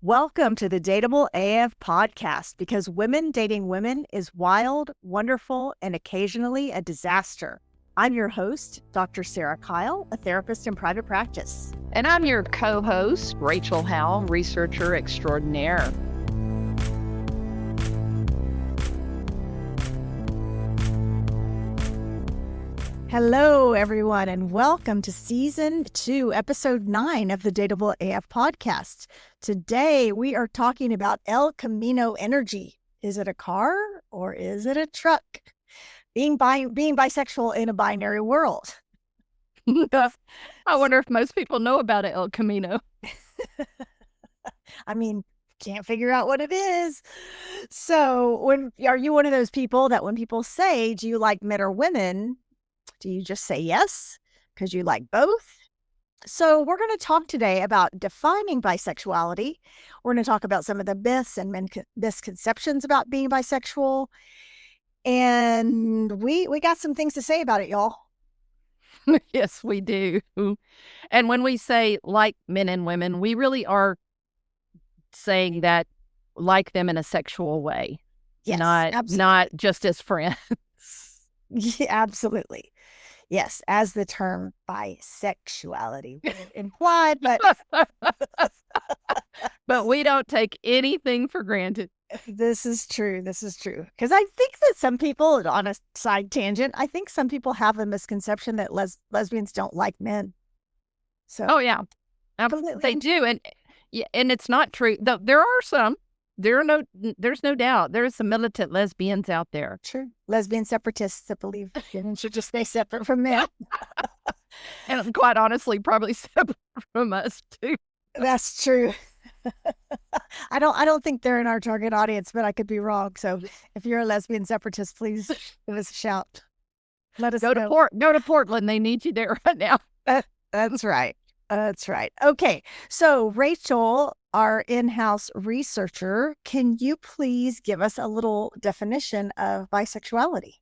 Welcome to the Dateable AF podcast, because women dating women is wild, wonderful, and occasionally a disaster. I'm your host, Dr. Sarah Kyle, a therapist in private practice. And I'm your co-host, Rachel Howell, researcher extraordinaire. Hello, everyone, and welcome to Season 2, Episode 9 of the Dateable AF podcast. Today, we are talking about El Camino energy. Is it a car or is it a truck? Being bisexual in a binary world. I wonder if most people know about it, El Camino. I mean, can't figure out what it is. So, are you one of those people that when people say, do you like men or women, do you just say yes because you like both? So we're going to talk today about defining bisexuality. We're going to talk about some of the myths and misconceptions about being bisexual. And we got some things to say about it, y'all. Yes, we do. And when we say like men and women, we really are saying that like them in a sexual way. Yes, not just as friends. Yeah, absolutely. Yes, as the term bisexuality would imply, but but we don't take anything for granted. This is true. Because I think that some people, on a side tangent, I think some people have a misconception that lesbians don't like men. So, oh yeah, they do, and it's not true. There are some. There's no doubt. There's some militant lesbians out there. True. Lesbian separatists that believe women should just stay separate from men. And quite honestly, probably separate from us too. That's true. I don't think they're in our target audience, but I could be wrong. So if you're a lesbian separatist, please give us a shout. Let us know. Go to Portland. They need you there right now. That's right. That's right. Okay. So Rachel, our in-house researcher, can you please give us a little definition of bisexuality?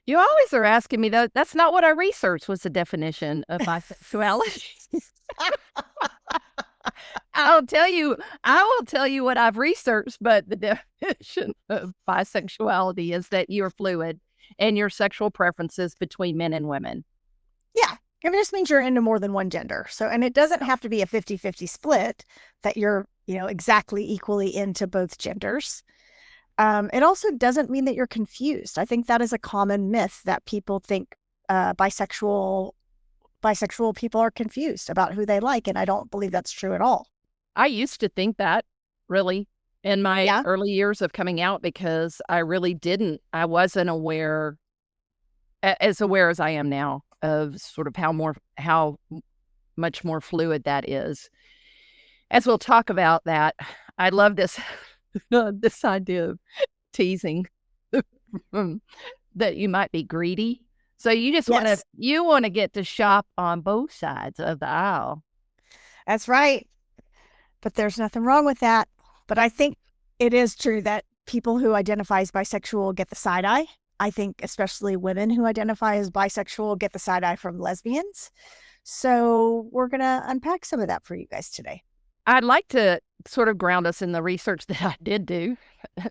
You always are asking me that. That's not what I researched was the definition of bisexuality. I will tell you what I've researched, but the definition of bisexuality is that you're fluid in your sexual preferences between men and women. Yeah. I mean, this means you're into more than one gender. So, and it doesn't have to be a 50-50 split that you're, exactly equally into both genders. It also doesn't mean that you're confused. I think that is a common myth that people think bisexual people are confused about who they like. And I don't believe that's true at all. I used to think that, really, in my early years of coming out, because I wasn't as aware as I am now of sort of how much more fluid that is. As we'll talk about that, I love this this idea of teasing that you might be greedy. So you just want to get to shop on both sides of the aisle. That's right. But there's nothing wrong with that. But I think it is true that people who identify as bisexual get the side eye. I think especially women who identify as bisexual get the side eye from lesbians. So we're going to unpack some of that for you guys today. I'd like to sort of ground us in the research that I did do.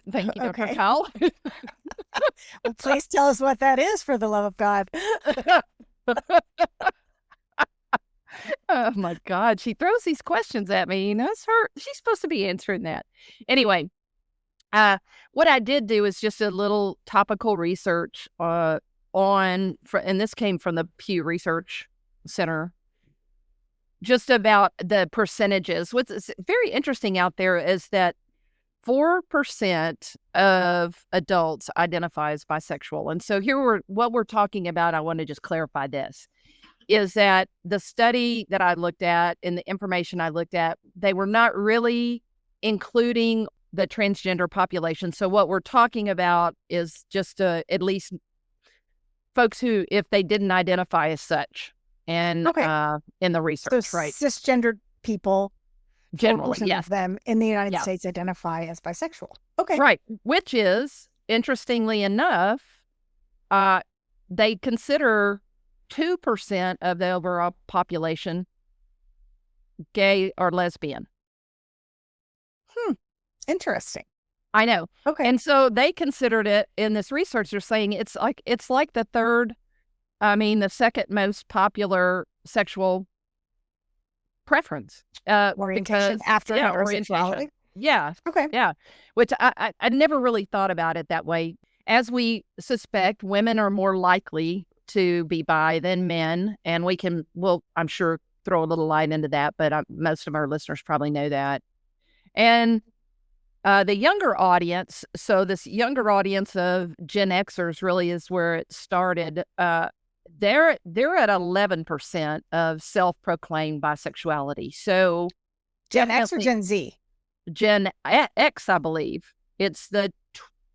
Thank you, Dr. Kyle. Well, please tell us what that is, for the love of God. Oh my God. She throws these questions at me. It's her. She's supposed to be answering that. Anyway, what I did do is just a little topical research and this came from the Pew Research Center, just about the percentages. What's very interesting out there is that 4% of adults identify as bisexual. And so what we're talking about, I want to just clarify this, is that the study that I looked at and the information I looked at, they were not really including the transgender population. So what we're talking about is just at least folks who, if they didn't identify as such, and in the research, so right? Cisgendered people, generally, yes, of them in the United States identify as bisexual. Okay, right. Which is, interestingly enough, they consider 2% of the overall population gay or lesbian. Interesting. I know. Okay. And so they considered it in this research. They're saying it's like the second most popular sexual preference. Orientation Because after orientation. heterosexuality. Yeah, Okay. yeah. Which I never really thought about it that way. As we suspect, women are more likely to be bi than men, and we'll I'm sure throw a little light into that, but most of our listeners probably know that. And the younger audience, so this younger audience of Gen Xers really is where it started. They're at 11% of self-proclaimed bisexuality. So Gen X or definitely Gen Z? Gen X, I believe.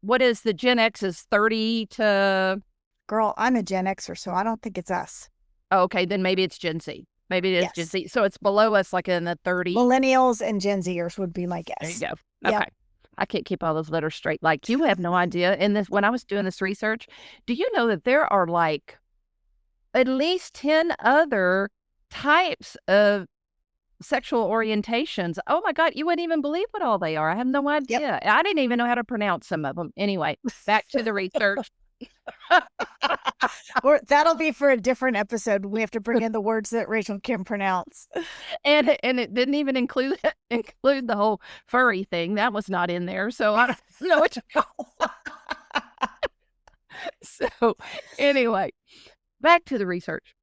What is the Gen X is 30 to, Girl, I'm a Gen Xer, so I don't think it's us. oh, okay, then maybe it's Gen Z. Maybe it is Gen Yes. Z. So it's below us, like in the 30. Millennials and Gen Zers would be my There you guess. go. Yep. Okay. I can't keep all those letters straight. Like, you have no idea. When I was doing this research, do you know that there are like at least 10 other types of sexual orientations? Oh my God, you wouldn't even believe what all they are. I have no Yep. idea. I didn't even know how to pronounce some of them. Anyway, back to the research. Or that'll be for a different episode. We have to bring in the words that Rachel can pronounce. And it didn't even include the whole furry thing. That was not in there. So I don't know what you So anyway, back to the research.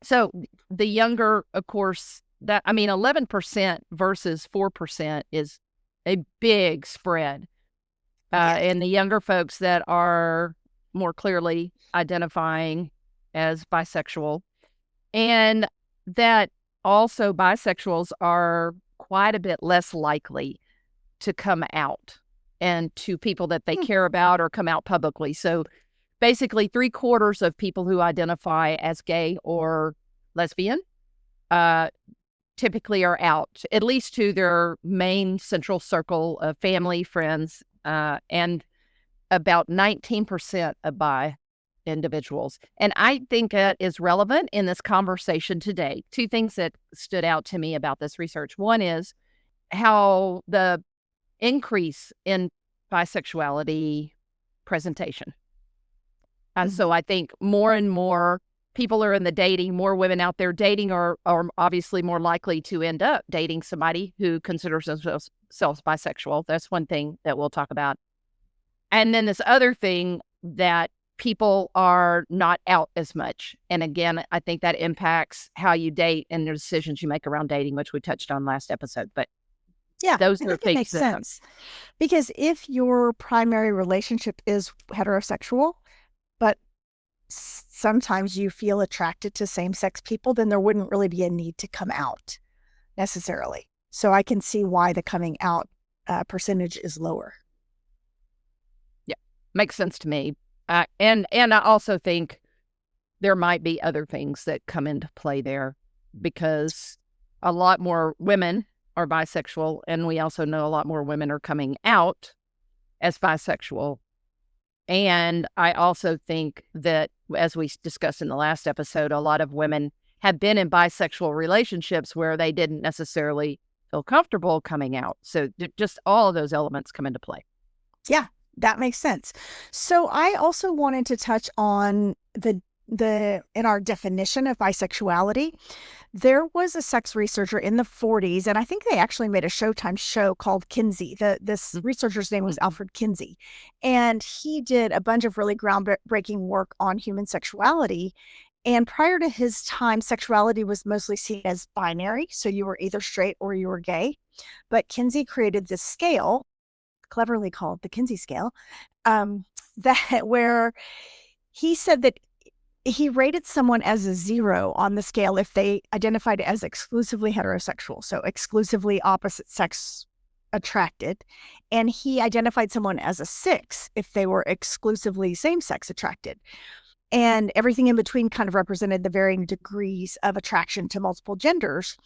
So the younger, of course, 11% versus 4% is a big spread. And the younger folks that are more clearly identifying as bisexual, and that also bisexuals are quite a bit less likely to come out and to people that they care about or come out publicly. So basically 3/4 of people who identify as gay or lesbian typically are out, at least to their main central circle of family, friends, and about 19% of bi individuals. And I think that is relevant in this conversation today. Two things that stood out to me about this research. One is how the increase in bisexuality presentation. And so I think more and more people are in the dating, more women out there dating are obviously more likely to end up dating somebody who considers themselves bisexual. That's one thing that we'll talk about. And then this other thing that people are not out as much. And again, I think that impacts how you date and the decisions you make around dating, which we touched on last episode. But yeah, those I are think it makes things sense. Because if your primary relationship is heterosexual, but sometimes you feel attracted to same-sex people, then there wouldn't really be a need to come out necessarily. So I can see why the coming out percentage is lower. Yeah, makes sense to me. And I also think there might be other things that come into play there, because a lot more women are bisexual, and we also know a lot more women are coming out as bisexual. And I also think that, as we discussed in the last episode, a lot of women have been in bisexual relationships where they didn't necessarily feel comfortable coming out. So just all of those elements come into play. Yeah, that makes sense. So I also wanted to touch on the in our definition of bisexuality. There was a sex researcher in the 40s, and I think they actually made a Showtime show called Kinsey. This researcher's name was Alfred Kinsey, and he did a bunch of really groundbreaking work on human sexuality. And prior to his time, sexuality was mostly seen as binary, so you were either straight or you were gay. But Kinsey created this scale, cleverly called the Kinsey scale, that where he said that he rated someone as a 0 on the scale if they identified as exclusively heterosexual, so exclusively opposite sex attracted. And he identified someone as a 6 if they were exclusively same-sex attracted. And everything in between kind of represented the varying degrees of attraction to multiple genders.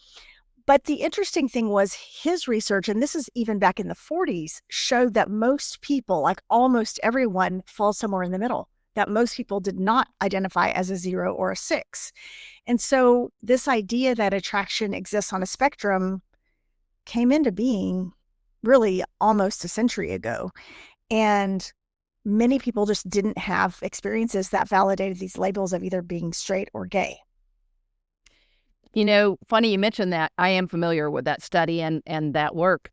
But the interesting thing was his research, and this is even back in the 40s, showed that most people, like almost everyone, falls somewhere in the middle, that most people did not identify as a 0 or a 6. And so this idea that attraction exists on a spectrum came into being really almost a century ago. And many people just didn't have experiences that validated these labels of either being straight or gay. Funny you mentioned that. I am familiar with that study and that work.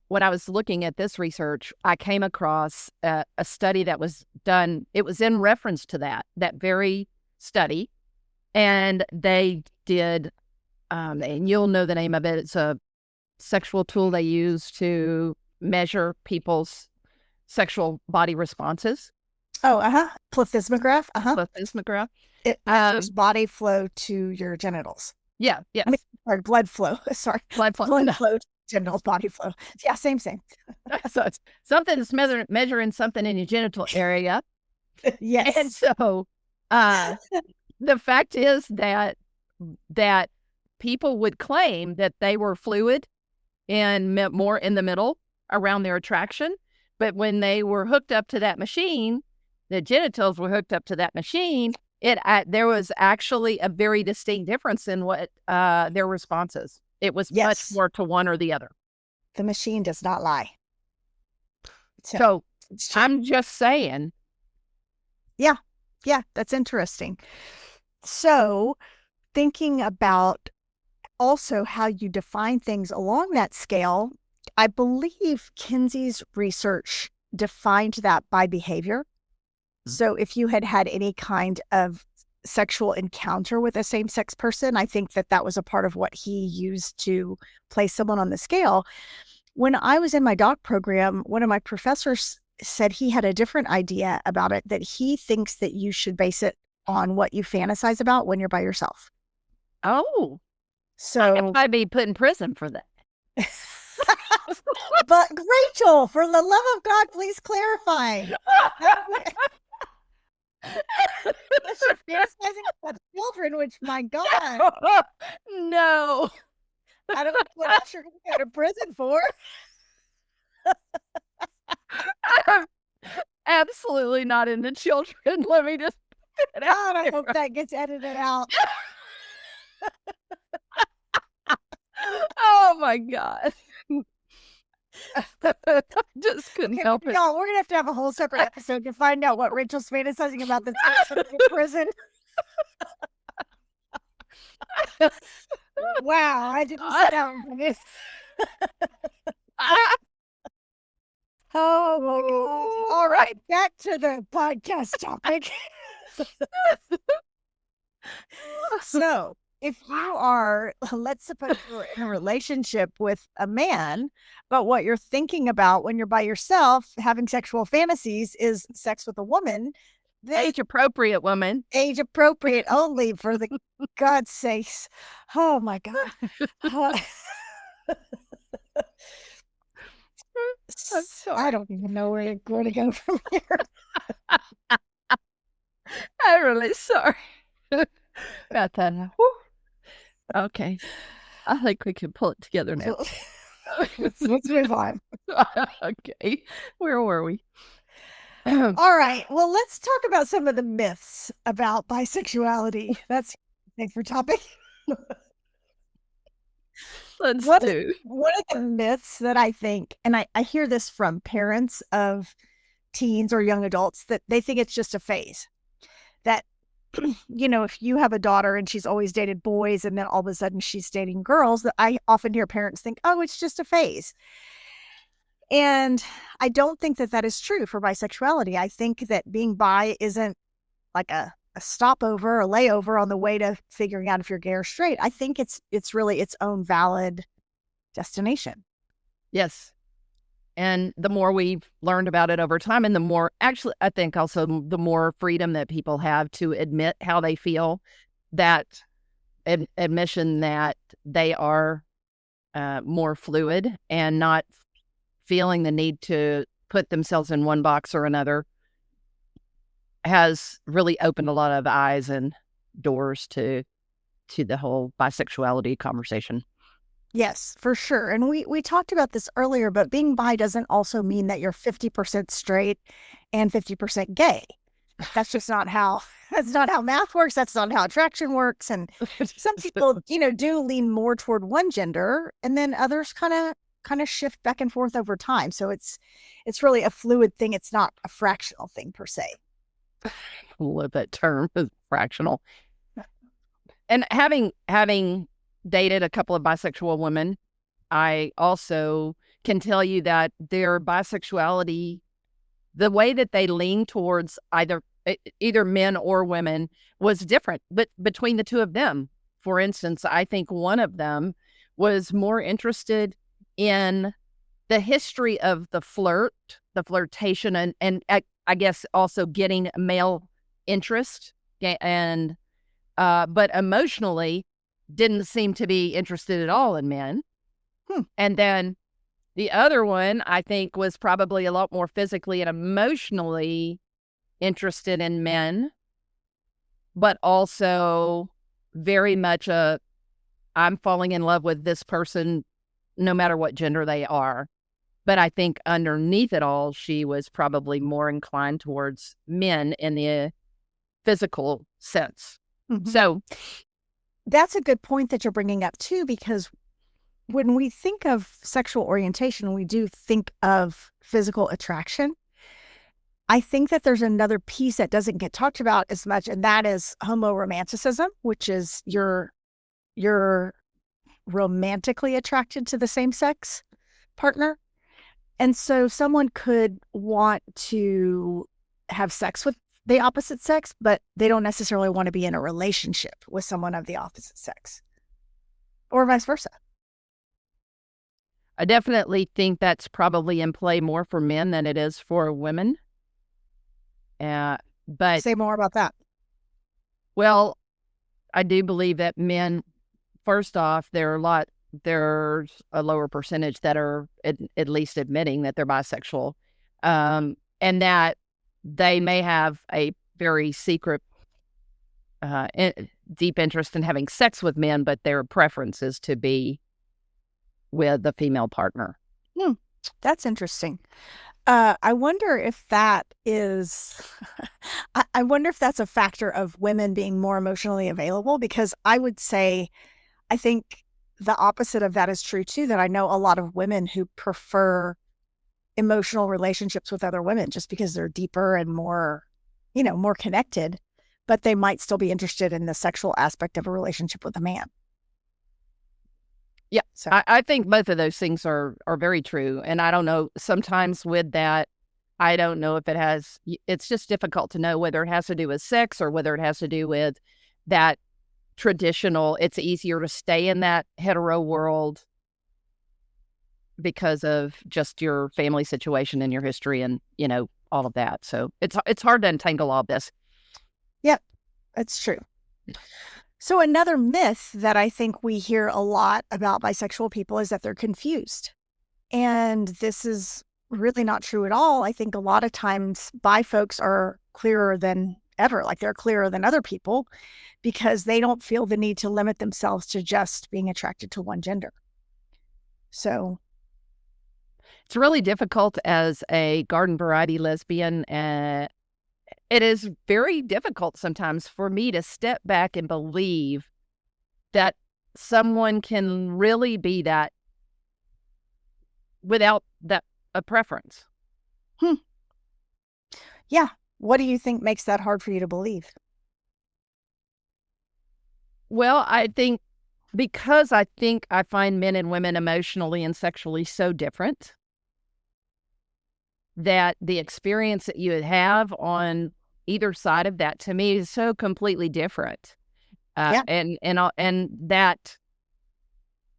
When I was looking at this research, I came across a study that was done. It was in reference to that very study. And they did, and you'll know the name of it. It's a sexual tool they use to measure people's sexual body responses. Oh, plethysmograph. Plethysmograph. It measures body flow to your genitals. Yeah, yes. Sorry, blood flow. Sorry, blood flow. Blood flow to genitals, body flow. Yeah, same. So it's something that's measuring something in your genital area. Yes. And so the fact is that people would claim that they were fluid and more in the middle around their attraction. But when they were hooked up to that machine, the genitals were hooked up to that machine, there was actually a very distinct difference in what their responses. It was much more to one or the other. The machine does not lie. So I'm just saying. Yeah, that's interesting. So thinking about also how you define things along that scale, I believe Kinsey's research defined that by behavior. So if you had any kind of sexual encounter with a same-sex person, I think that was a part of what he used to place someone on the scale. When I was in my doc program, one of my professors said he had a different idea about it, that he thinks that you should base it on what you fantasize about when you're by yourself. Oh. So I'd be put in prison for that. But Rachel, for the love of God, please clarify. You're fantasizing about children, which, my God. No. I don't know what else you're going to go to prison for. I'm absolutely not into children. Let me just put it out. I hope that gets edited out. Oh my God. Just couldn't help it. Y'all, we're going to have a whole separate episode to find out what Rachel's fantasizing about this person in prison. Wow, I didn't sit down for this. Oh my God. All right, back to the podcast topic. So, if you are, let's suppose you're in a relationship with a man, but what you're thinking about when you're by yourself having sexual fantasies is sex with a woman. Age appropriate woman. Age appropriate only, for the God's sakes. Oh my God. I don't even know where to go from here. I'm really sorry about that. Whew. Okay. I think we can pull it together now. Let's move on. Okay. Where were we? All right. Well, let's talk about some of the myths about bisexuality. That's a for topic. Let's do. One of the myths that I think, and I hear this from parents of teens or young adults, that they think it's just a phase. That, if you have a daughter and she's always dated boys and then all of a sudden she's dating girls, that I often hear parents think, oh, it's just a phase. And I don't think that is true for bisexuality. I think that being bi isn't like a stopover or layover on the way to figuring out if you're gay or straight. I think it's really its own valid destination. Yes. And the more we've learned about it over time, and the more, actually, I think also the more freedom that people have to admit how they feel, that admission that they are more fluid and not feeling the need to put themselves in one box or another, has really opened a lot of eyes and doors to the whole bisexuality conversation. Yes, for sure. And we talked about this earlier, but being bi doesn't also mean that you're 50% straight and 50% gay. That's just not how math works. That's not how attraction works. And some people, do lean more toward one gender, and then others kind of kind of shift back and forth over time. So it's really a fluid thing. It's not a fractional thing per se. I love that term, fractional. And having dated a couple of bisexual women, I also can tell you that their bisexuality, the way that they lean towards either men or women, was different, but between the two of them. For instance, I think one of them was more interested in the history of the flirtation, and I guess also getting male interest, and but emotionally didn't seem to be interested at all in men. And then the other one, I think, was probably a lot more physically and emotionally interested in men, but also very much I'm falling in love with this person no matter what gender they are. But I think underneath it all, she was probably more inclined towards men in the physical sense. Mm-hmm. So that's a good point that you're bringing up too, because when we think of sexual orientation, we do think of physical attraction. I think that there's another piece that doesn't get talked about as much, and that is homoromanticism, which is you're romantically attracted to the same sex partner. And so someone could want to have sex with the opposite sex, but they don't necessarily want to be in a relationship with someone of the opposite sex, or vice versa. I definitely think that's probably in play more for men than it is for women. But say more about that. Well, I do believe that men, first off, there's a lower percentage that are at least admitting that they're bisexual, and that they may have a very secret, deep interest in having sex with men, but their preference is to be with the female partner. That's interesting. I wonder if that is, I wonder if that's a factor of women being more emotionally available, because I would say, I think the opposite of that is true too, that I know a lot of women who prefer emotional relationships with other women just because they're deeper and more, more connected, but they might still be interested in the sexual aspect of a relationship with a man. Yeah, so I think both of those things are very true. And I don't know, sometimes with that, I don't know if it's just difficult to know whether it has to do with sex or whether it has to do with that traditional, it's easier to stay in that hetero world because of just your family situation and your history and, all of that. So it's hard to untangle all this. Yep, that's true. So another myth that I think we hear a lot about bisexual people is that they're confused. And this is really not true at all. I think a lot of times bi folks are clearer than ever, like they're clearer than other people because they don't feel the need to limit themselves to just being attracted to one gender. So it's really difficult as a garden variety lesbian, it is very difficult sometimes for me to step back and believe that someone can really be that without a preference. Yeah. What do you think makes that hard for you to believe? Well, I think because I find men and women emotionally and sexually so different that the experience that you would have on either side of that to me is so completely different. And that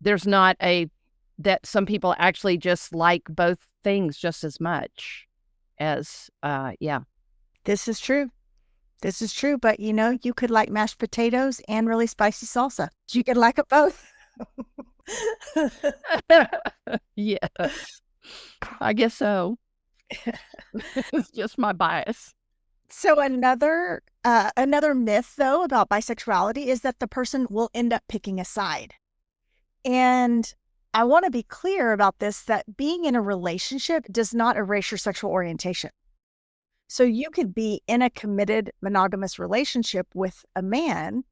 there's not that some people actually just like both things just as much as, This is true. This is true. But, you could like mashed potatoes and really spicy salsa. You could like it both. Yeah, I guess so. It's just my bias. So another myth, though, about bisexuality is that the person will end up picking a side. And I want to be clear about this, that being in a relationship does not erase your sexual orientation. So you could be in a committed monogamous relationship with a man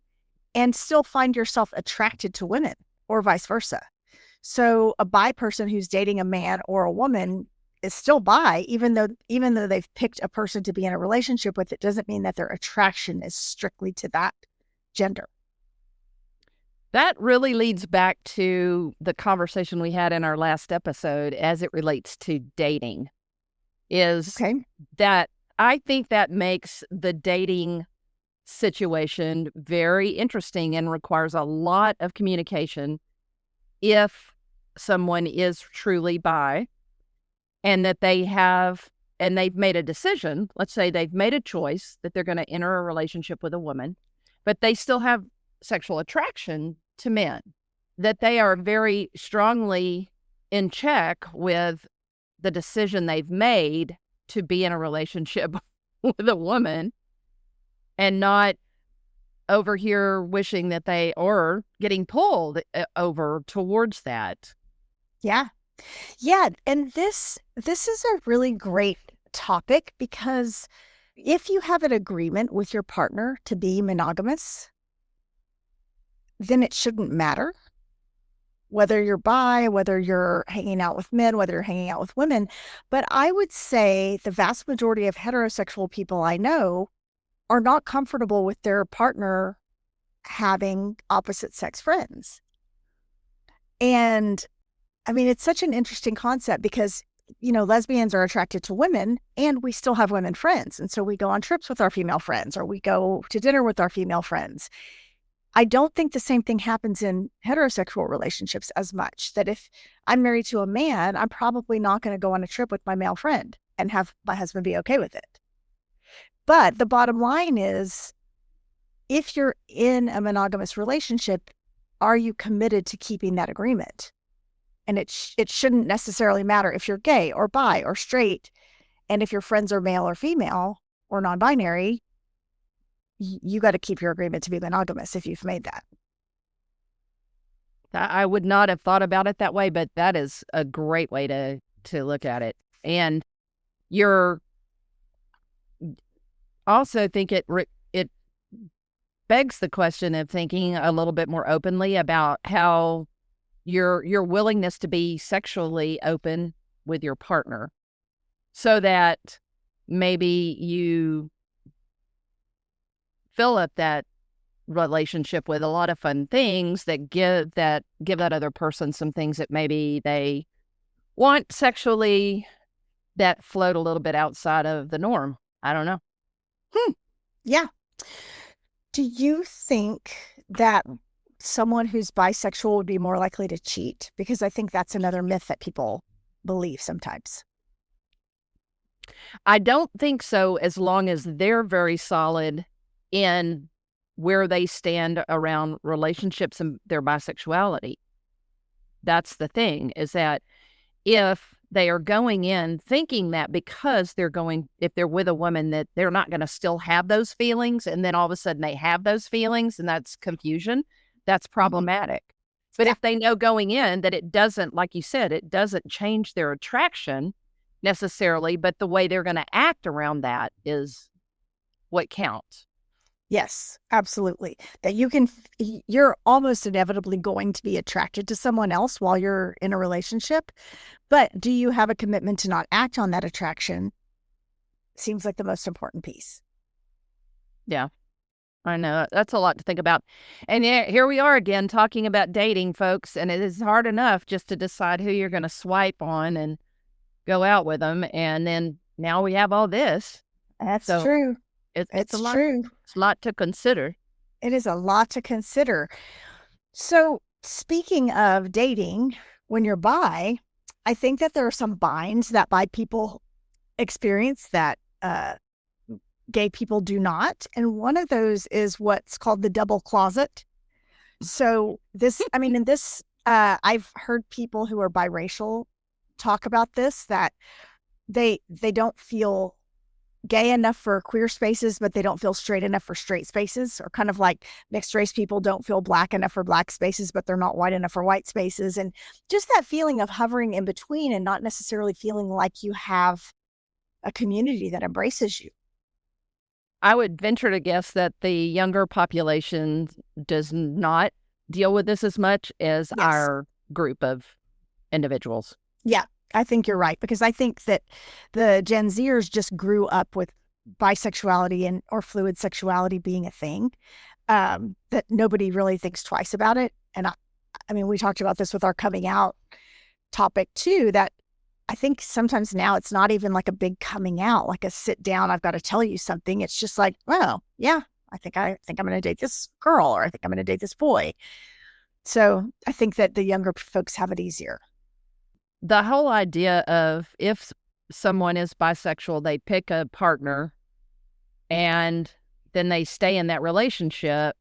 and still find yourself attracted to women or vice versa. So a bi person who's dating a man or a woman is still bi, even though they've picked a person to be in a relationship with. It doesn't mean that their attraction is strictly to that gender. That really leads back to the conversation we had in our last episode as it relates to dating, is Okay. that I think that makes the dating situation very interesting and requires a lot of communication if someone is truly bi and that they've made a decision. Let's say they've made a choice that they're going to enter a relationship with a woman, but they still have sexual attraction to men, that they are very strongly in check with the decision they've made to be in a relationship with a woman and not over here wishing that they or getting pulled over towards that. Yeah. Yeah, and this is a really great topic because if you have an agreement with your partner to be monogamous, then it shouldn't matter whether you're bi, whether you're hanging out with men, whether you're hanging out with women. But I would say the vast majority of heterosexual people I know are not comfortable with their partner having opposite sex friends. And I mean, it's such an interesting concept because, lesbians are attracted to women and we still have women friends. And so we go on trips with our female friends or we go to dinner with our female friends. I don't think the same thing happens in heterosexual relationships as much. That if I'm married to a man, I'm probably not going to go on a trip with my male friend and have my husband be okay with it. But the bottom line is, if you're in a monogamous relationship, are you committed to keeping that agreement? And it shouldn't necessarily matter if you're gay or bi or straight. And if your friends are male or female or non-binary, you got to keep your agreement to be monogamous if you've made that. I would not have thought about it that way, but that is a great way to look at it. And you're also think it begs the question of thinking a little bit more openly about how your willingness to be sexually open with your partner, so that maybe you fill up that relationship with a lot of fun things that give that other person some things that maybe they want sexually that float a little bit outside of the norm. I don't know. Yeah. Do you think that someone who's bisexual would be more likely to cheat? Because I think that's another myth that people believe sometimes. I don't think so, as long as they're very solid in where they stand around relationships and their bisexuality. That's the thing, is that if they are going in thinking that because if they're with a woman, that they're not going to still have those feelings, and then all of a sudden they have those feelings and that's confusion, that's problematic. But Yeah. if they know going in that it doesn't, like you said, it doesn't change their attraction necessarily, but the way they're going to act around that is what counts. Yes, absolutely. That you're almost inevitably going to be attracted to someone else while you're in a relationship. But do you have a commitment to not act on that attraction? Seems like the most important piece. Yeah, I know. That's a lot to think about. And yeah, here we are again talking about dating, folks. And it is hard enough just to decide who you're going to swipe on and go out with them. And then now we have all this. That's So true. it's a lot. True. It's a lot to consider. It is a lot to consider. So, speaking of dating, when you're bi, I think that there are some binds that bi people experience that gay people do not. And one of those is what's called the double closet. So, I've heard people who are biracial talk about this, that they don't feel gay enough for queer spaces, but they don't feel straight enough for straight spaces, or kind of like mixed race people don't feel black enough for black spaces, but they're not white enough for white spaces. And just that feeling of hovering in between and not necessarily feeling like you have a community that embraces you. I would venture to guess that the younger population does not deal with this as much as Yes. our group of individuals. Yeah, I think you're right, because I think that the Gen Zers just grew up with bisexuality and or fluid sexuality being a thing, that nobody really thinks twice about it. And I mean, we talked about this with our coming out topic too, that I think sometimes now it's not even like a big coming out, like a sit down, I've got to tell you something. It's just like, well, yeah, I think I'm going to date this girl, or I think I'm going to date this boy. So I think that the younger folks have it easier. The whole idea of if someone is bisexual, they pick a partner and then they stay in that relationship.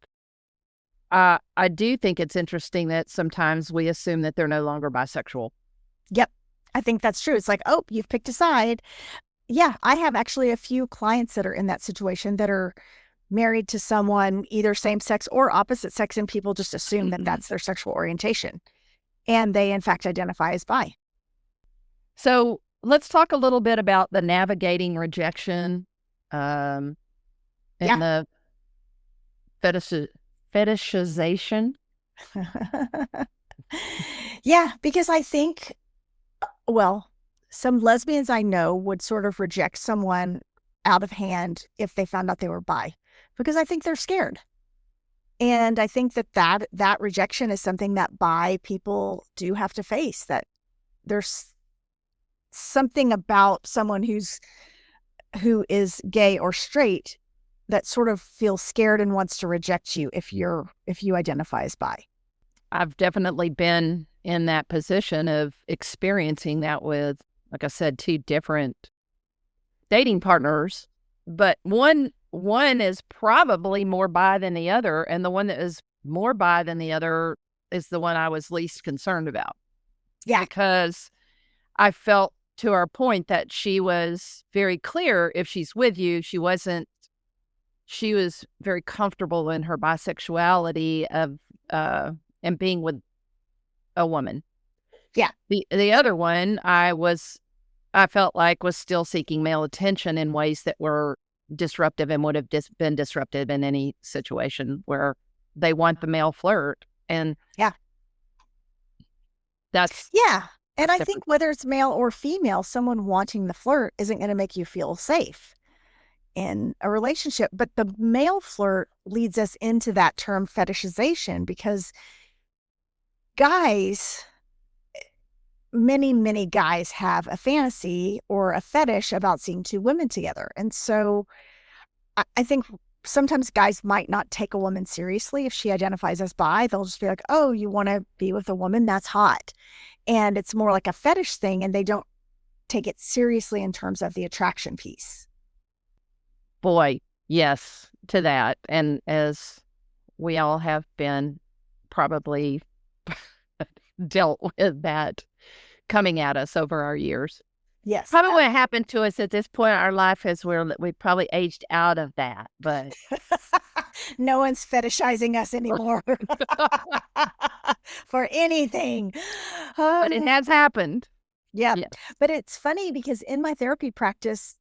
I do think it's interesting that sometimes we assume that they're no longer bisexual. Yep. I think that's true. It's like, oh, you've picked a side. Yeah, I have actually a few clients that are in that situation that are married to someone either same sex or opposite sex, and people just assume that that's their sexual orientation. And they, in fact, identify as bi. So let's talk a little bit about the navigating rejection and the fetishization. Yeah, because I think, well, some lesbians I know would sort of reject someone out of hand if they found out they were bi, because I think they're scared. And I think that rejection is something that bi people do have to face, that there's something about someone who is gay or straight that sort of feels scared and wants to reject you if you identify as bi. I've definitely been in that position of experiencing that with, like I said, 2 different dating partners, but one is probably more bi than the other, and the one that is more bi than the other is the one I was least concerned about. Yeah. Because I felt, to our point, that she was very clear if she's with you, she was very comfortable in her bisexuality of and being with a woman. Yeah. The other one I felt like was still seeking male attention in ways that were disruptive and would have been disruptive in any situation where they want the male flirt. And yeah, that's and I think whether it's male or female, someone wanting the flirt isn't going to make you feel safe in a relationship. But the male flirt leads us into that term fetishization, because guys, many guys have a fantasy or a fetish about seeing 2 women together. And so I think sometimes guys might not take a woman seriously if she identifies as bi. They'll just be like, oh, you want to be with a woman? That's hot. And it's more like a fetish thing, and they don't take it seriously in terms of the attraction piece. Boy, yes, to that. And as we all have been probably dealt with that coming at us over our years. Yes. Probably what happened to us at this point in our life is we probably aged out of that, but no one's fetishizing us anymore for anything. But it has happened. Yeah. Yes. But it's funny because in my therapy practice,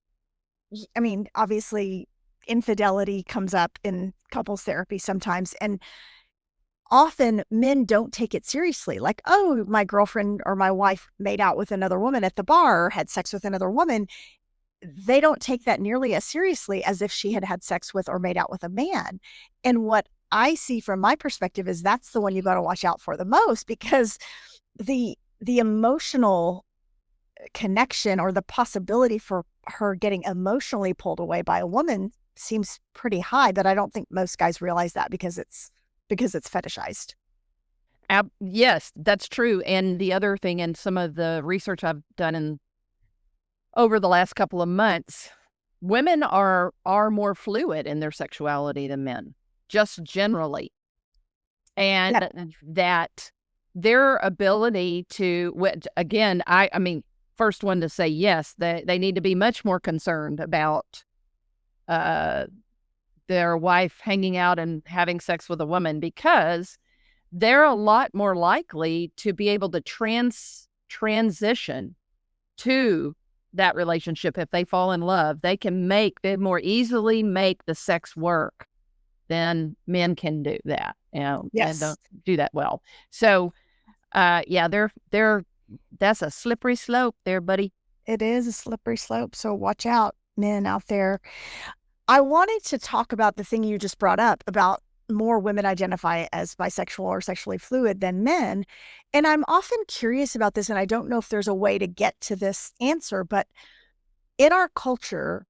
I mean, obviously infidelity comes up in couples therapy sometimes, and often men don't take it seriously. Like, oh, my girlfriend or my wife made out with another woman at the bar, or had sex with another woman. They don't take that nearly as seriously as if she had had sex with or made out with a man. And what I see from my perspective is that's the one you got to watch out for the most, because the emotional connection or the possibility for her getting emotionally pulled away by a woman seems pretty high. But I don't think most guys realize that because it's fetishized. Yes, that's true. And the other thing, and some of the research I've done over the last couple of months, women are more fluid in their sexuality than men, just generally. And that their ability to, again, I mean, first one to say yes, they need to be much more concerned about their wife hanging out and having sex with a woman, because they're a lot more likely to be able to transition to that relationship. If they fall in love, they more easily make the sex work than men can do that, yes. and don't do that well. So Yeah, that's a slippery slope there, buddy. It is a slippery slope. So watch out, men out there. I wanted to talk about the thing you just brought up about more women identify as bisexual or sexually fluid than men. And I'm often curious about this, and I don't know if there's a way to get to this answer, but in our culture,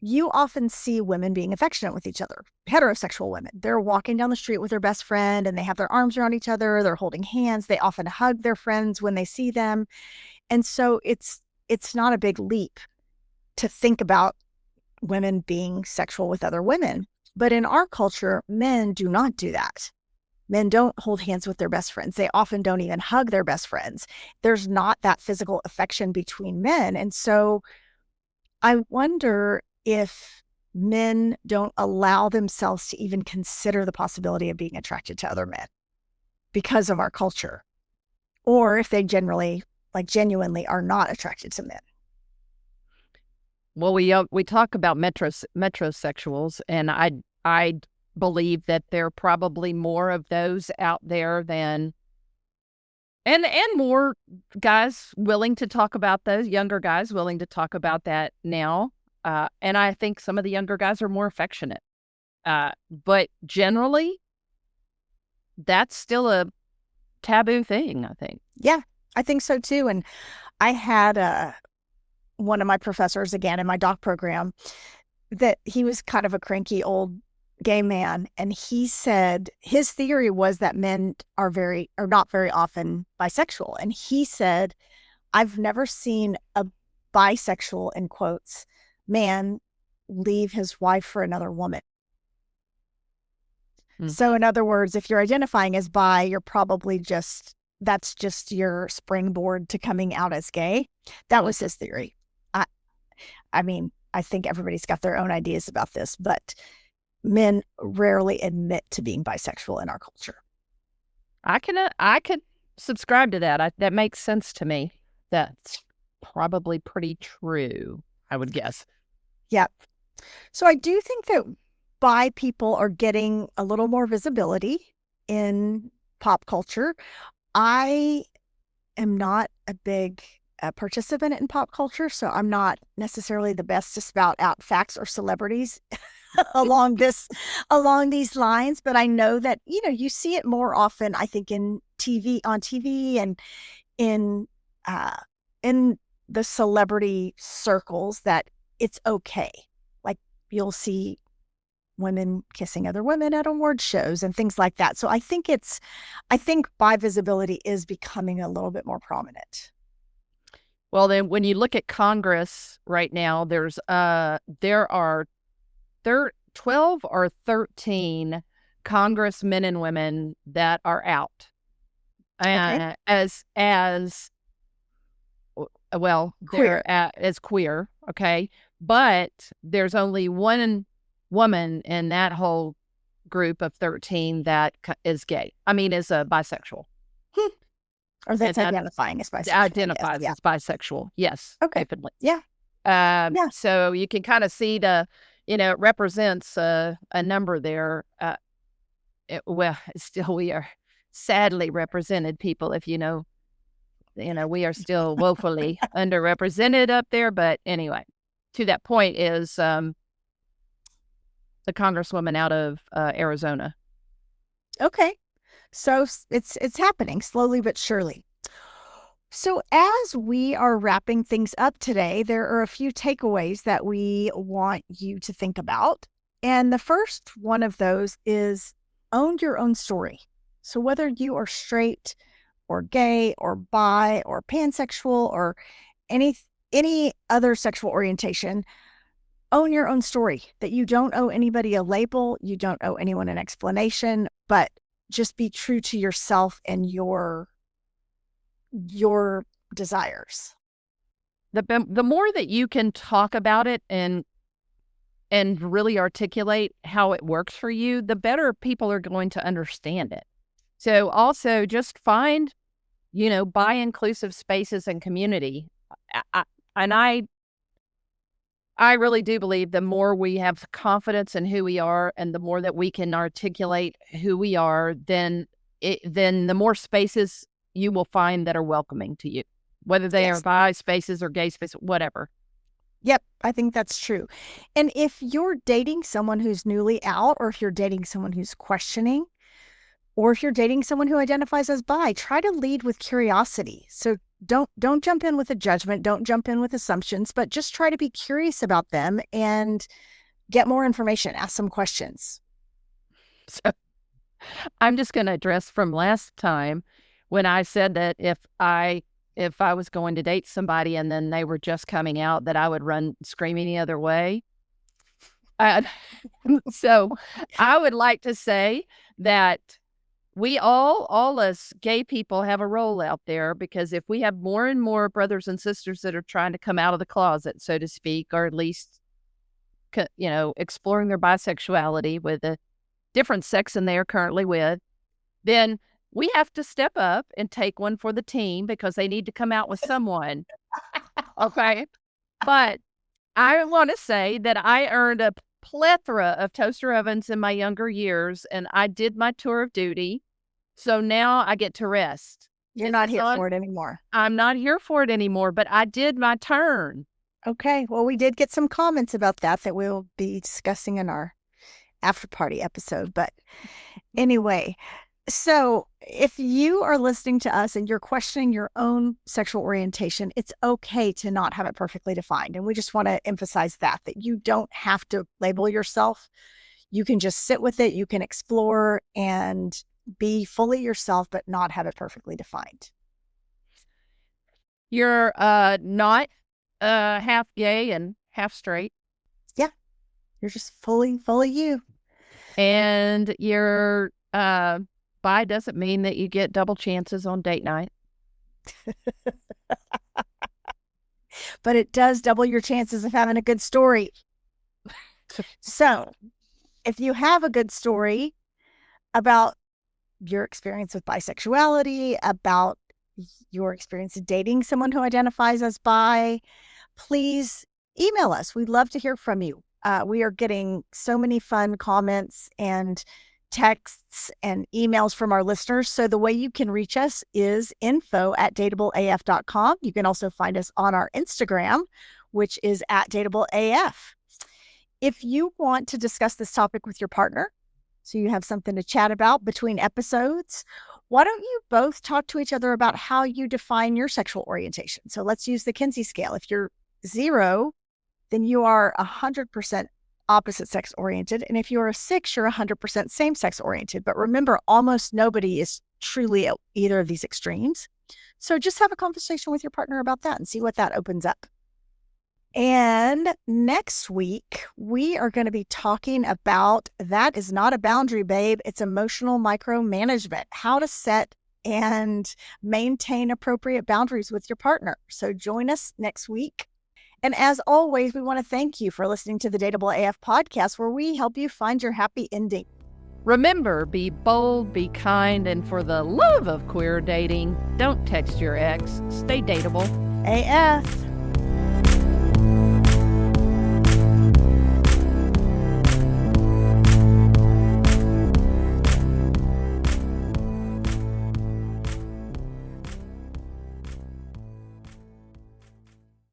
you often see women being affectionate with each other, heterosexual women. They're walking down the street with their best friend and they have their arms around each other. They're holding hands. They often hug their friends when they see them. And so it's not a big leap to think about women being sexual with other women. But in our culture, men do not do that. Men don't hold hands with their best friends. They often don't even hug their best friends. There's not that physical affection between men. And so I wonder if men don't allow themselves to even consider the possibility of being attracted to other men because of our culture, or if they genuinely are not attracted to men. Well, we talk about metrosexuals, and I believe that there are probably more of those out there than and more guys willing to talk about those, younger guys willing to talk about that now. And I think some of the younger guys are more affectionate. But generally, that's still a taboo thing, I think. Yeah, I think so too. And I had one of my professors, again, in my doc program, that he was kind of a cranky old gay man. And he said his theory was that men are not very often bisexual. And he said, I've never seen a bisexual, in quotes, man leave his wife for another woman. So in other words, if you're identifying as bi, you're probably that's just your springboard to coming out as gay. That was his theory. I mean, I think everybody's got their own ideas about this, but men rarely admit to being bisexual in our culture. I could subscribe to that. That makes sense to me. That's probably pretty true, I would guess. Yeah. So I do think that bi people are getting a little more visibility in pop culture. I am not a big participant in pop culture, so I'm not necessarily the best to spout out facts or celebrities along these lines. But I know that you see it more often, I think, on TV, and in the celebrity circles, that it's okay. Like you'll see women kissing other women at award shows and things like that. So I think bi visibility is becoming a little bit more prominent. Well, then when you look at Congress right now, there are 12 or 13 congressmen and women that are out. Okay. As well, Queer. as queer, okay? But there's only one woman in that whole group of 13 that is gay. I mean, is a bisexual. Or that's identifying as bisexual. Identifies as bisexual. Yes. Okay. Openly. Yeah. So you can kind of see it represents a number there. Still we are sadly represented people, if we are still woefully underrepresented up there. But anyway, to that point is the congresswoman out of Arizona. Okay. So it's happening slowly but surely. So as we are wrapping things up today, there are a few takeaways that we want you to think about. And the first one of those is own your own story. So whether you are straight or gay or bi or pansexual or any other sexual orientation, own your own story, that you don't owe anybody a label, you don't owe anyone an explanation, but just be true to yourself and your desires. The more that you can talk about it and really articulate how it works for you, the better people are going to understand it. So also just find, bi inclusive spaces and community. I really do believe the more we have confidence in who we are and the more that we can articulate who we are, then the more spaces you will find that are welcoming to you, whether they are bi spaces or gay spaces, whatever. Yep, I think that's true. And if you're dating someone who's newly out, or if you're dating someone who's questioning, or if you're dating someone who identifies as bi, try to lead with curiosity. So don't jump in with a judgment, don't jump in with assumptions, but just try to be curious about them and get more information, ask some questions. So I'm just going to address from last time when I said that if I was going to date somebody and then they were just coming out, that I would run screaming the other way. So I would like to say that we all us gay people have a role out there, because if we have more and more brothers and sisters that are trying to come out of the closet, so to speak, or at least, exploring their bisexuality with a different sex than they are currently with, then we have to step up and take one for the team, because they need to come out with someone. Okay. But I want to say that I earned a plethora of toaster ovens in my younger years, and I did my tour of duty. So now I get to rest. You're not here for it anymore. I'm not here for it anymore, but I did my turn. Okay. Well, we did get some comments about that we'll be discussing in our after party episode. But anyway, so if you are listening to us and you're questioning your own sexual orientation, it's okay to not have it perfectly defined. And we just want to emphasize that you don't have to label yourself. You can just sit with it. You can explore and be fully yourself, but not have it perfectly defined. You're not half gay and half straight. Yeah. You're just fully you. And you're bi doesn't mean that you get double chances on date night. But it does double your chances of having a good story. So if you have a good story about your experience with bisexuality, about your experience of dating someone who identifies as bi, please email us. We'd love to hear from you. We are getting so many fun comments and texts and emails from our listeners. So the way you can reach us is info@dateableaf.com. You can also find us on our Instagram, which is @dateableaf. If you want to discuss this topic with your partner, so you have something to chat about between episodes, why don't you both talk to each other about how you define your sexual orientation? So let's use the Kinsey scale. If you're 0, then you are 100% opposite sex oriented. And if you're a 6, you're 100% same sex oriented. But remember, almost nobody is truly at either of these extremes. So just have a conversation with your partner about that and see what that opens up. And next week, we are going to be talking about that is not a boundary, babe. It's emotional micromanagement, how to set and maintain appropriate boundaries with your partner. So join us next week. And as always, we want to thank you for listening to the Dateable AF podcast, where we help you find your happy ending. Remember, be bold, be kind, and for the love of queer dating, don't text your ex. Stay dateable. AF.